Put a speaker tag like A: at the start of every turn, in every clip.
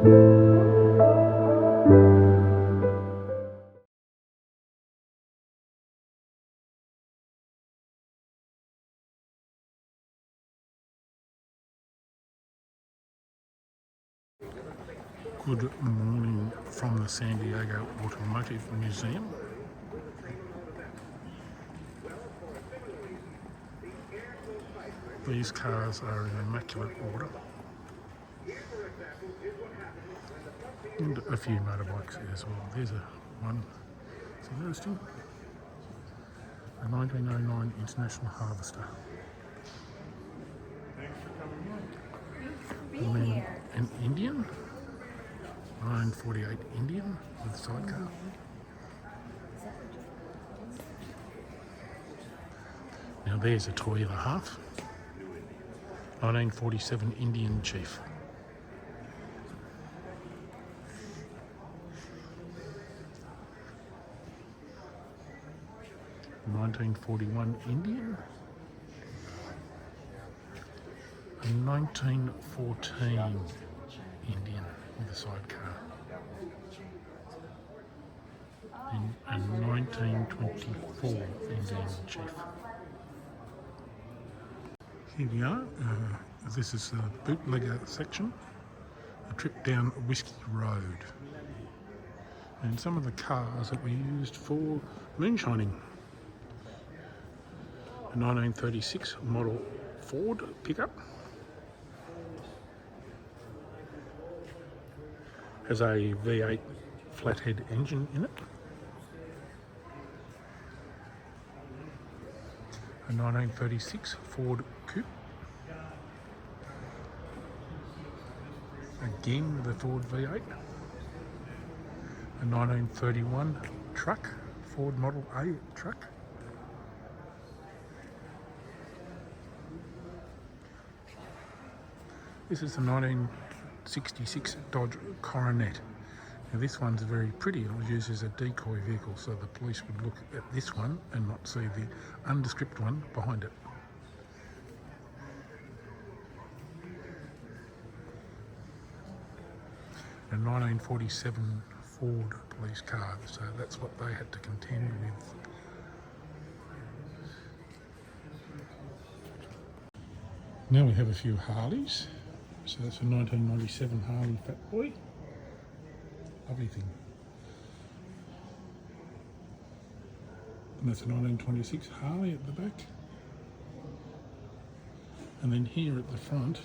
A: Good morning from the San Diego Automotive Museum. These cars are in immaculate order. And a few motorbikes as well. There's one, is it noticing? A 1909 International Harvester. And then an Indian, 948 Indian with a sidecar. Now there's a toy and a half, 1947 Indian Chief. (1941 Indian) and 1914 Indian with a sidecar. And 1924 Indian Chief. Here we are. This is the bootlegger section. A trip down Whiskey Road. And some of the cars that were used for moonshining. A 1936 model Ford pickup. Has a V8 flathead engine in it. A 1936 Ford Coupe. Again the Ford V8. A 1931 truck, Ford Model A truck. This is a 1966 Dodge Coronet. Now this one's very pretty. It was used as a decoy vehicle so the police would look at this one and not see the undescript one behind it. A 1947 Ford police car, so that's what they had to contend with. Now we have a few Harleys. So that's a 1997 Harley Fat Boy. Lovely thing. And that's a 1926 Harley at the back. And then here at the front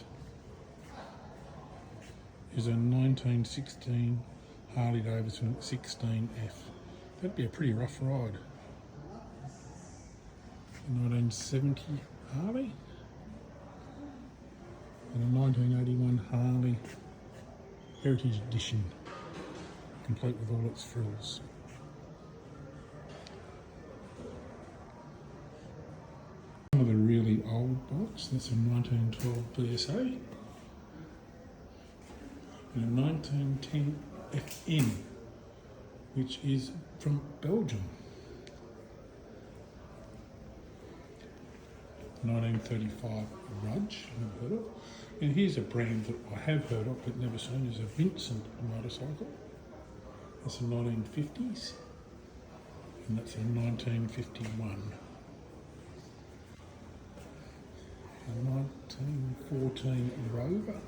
A: is a 1916 Harley Davidson 16F. That'd be a pretty rough ride. A 1970 Harley. And a 1981 Harley Heritage Edition, complete with all its frills. Some of the really old bikes, that's a 1912 BSA. And a 1910 FN, which is from Belgium. 1935 Rudge, never heard of. And here's a brand that I have heard of but never seen, is a Vincent motorcycle. That's a 1950s, and that's a 1951. A 1914 Rover.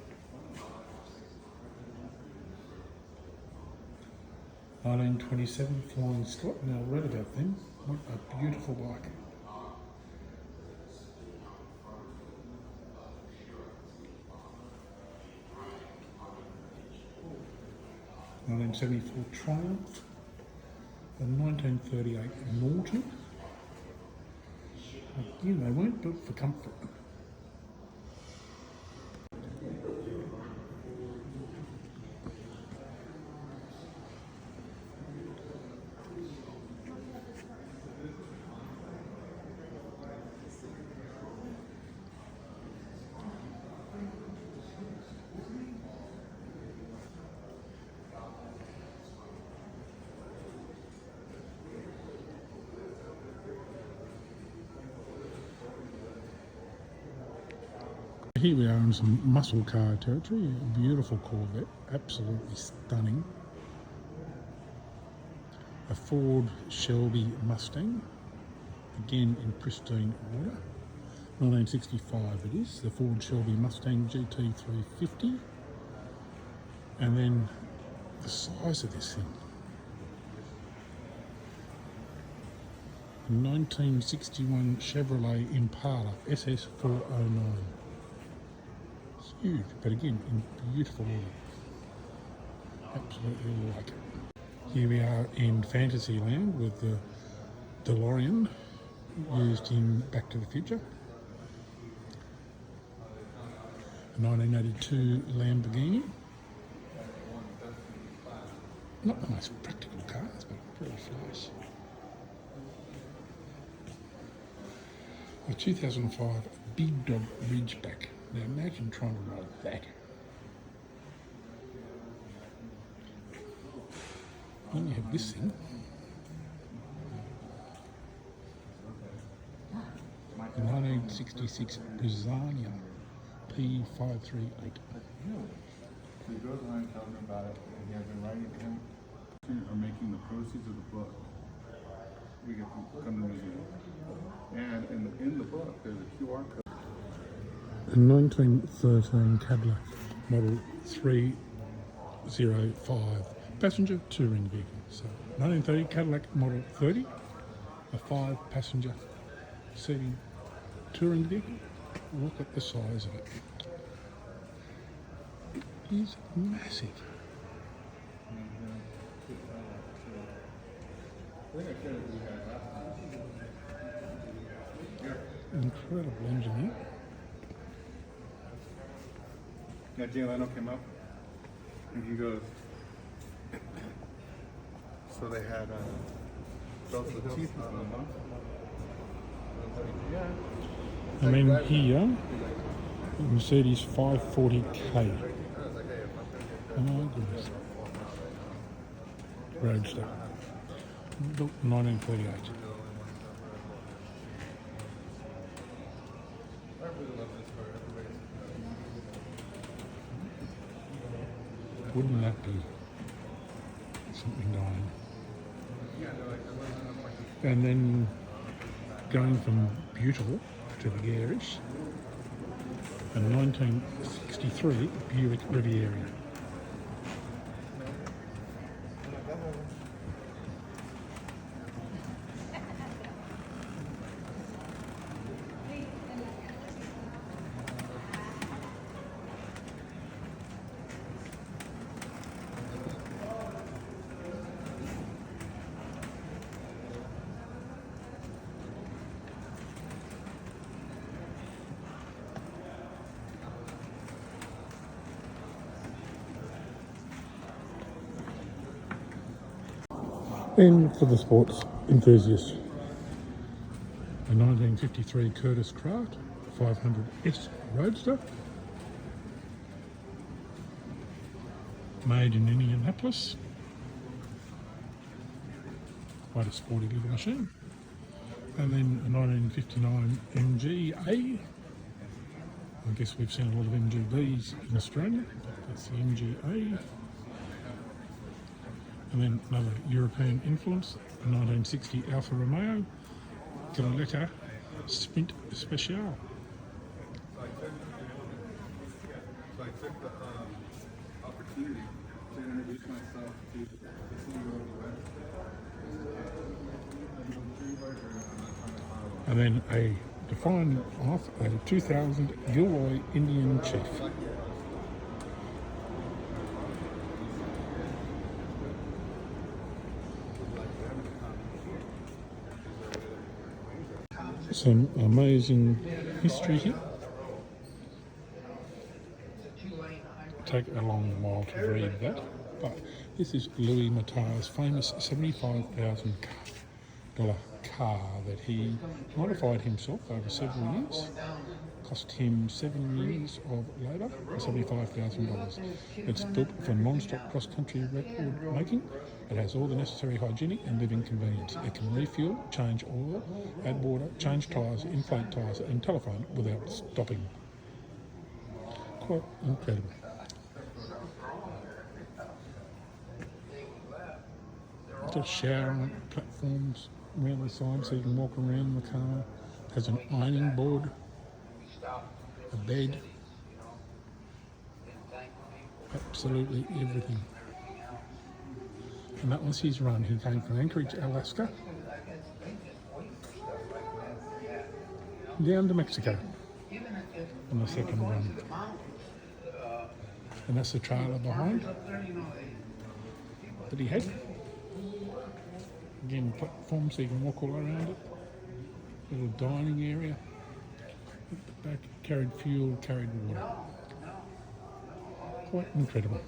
A: 1927 Flying Scot. Now I read about them. What a beautiful bike. 1974 Triumph, a 1938 Norton. Again, they weren't built for comfort. here we are in some muscle car territory. A beautiful Corvette, absolutely stunning. A Ford Shelby Mustang, again in pristine order. 1965 it is, the Ford Shelby Mustang GT350. And then the size of this thing. 1961 Chevrolet Impala SS409. It's huge, but again in beautiful order. Absolutely like it. Here we are in Fantasyland with the DeLorean used in Back to the Future. A 1982 Lamborghini. Not the most practical cars, but pretty nice. A 2005 Big Dog Ridgeback. Now imagine trying to ride that. Then you have this thing. The 1966 Brizania P538.
B: He goes around telling him about it, and he has been writing to him. Are making the proceeds of the book. We get from come to the museum, and in the book there's a QR code.
A: A 1913 Cadillac Model 305 passenger touring vehicle. So 1930 Cadillac Model 30, a 5-passenger seating touring vehicle. Look at the size of it. It is massive. Incredible engineer.
B: Yeah, Jay Leno came up, and he goes. So they had both the teeth on them, huh?
A: I mean, here, Mercedes 540K. Oh my goodness. Roadster. Built 1938. Wouldn't that be something dying? And then going from beautiful to garish, a 1963 Buick Riviera. And for the sports enthusiast, a 1953 Curtis Craft 500S Roadster, made in Indianapolis. Quite a sporty little machine. And then a 1959 MGA. I guess we've seen a lot of MGBs in Australia. That's the MGA. And then another European influence, a 1960 Alfa Romeo Galletta Sprint Special.
B: So I took the opportunity to introduce myself to the CEO of the
A: And then a defined off a 2000 Gilroy Indian Chief. Some amazing history here. Take a long while to read that, but this is Louis Matar's famous $75,000 car that he modified himself over several years. Cost him 7 years of labour for $75,000. It's built for non-stop cross-country record making. It has all the necessary hygienic and living convenience. It can refuel, change oil, add water, change tyres, inflate tyres and telephone without stopping. Quite incredible. Got shower platforms around the side so you can walk around the car. Has an ironing board, a bed, absolutely everything. And that was his run. He came from Anchorage, Alaska, down to Mexico on the second run. And that's the trailer behind that he had. Again, platform so you can walk all around it. Little dining area. At the back, carried fuel, carried water. Quite incredible.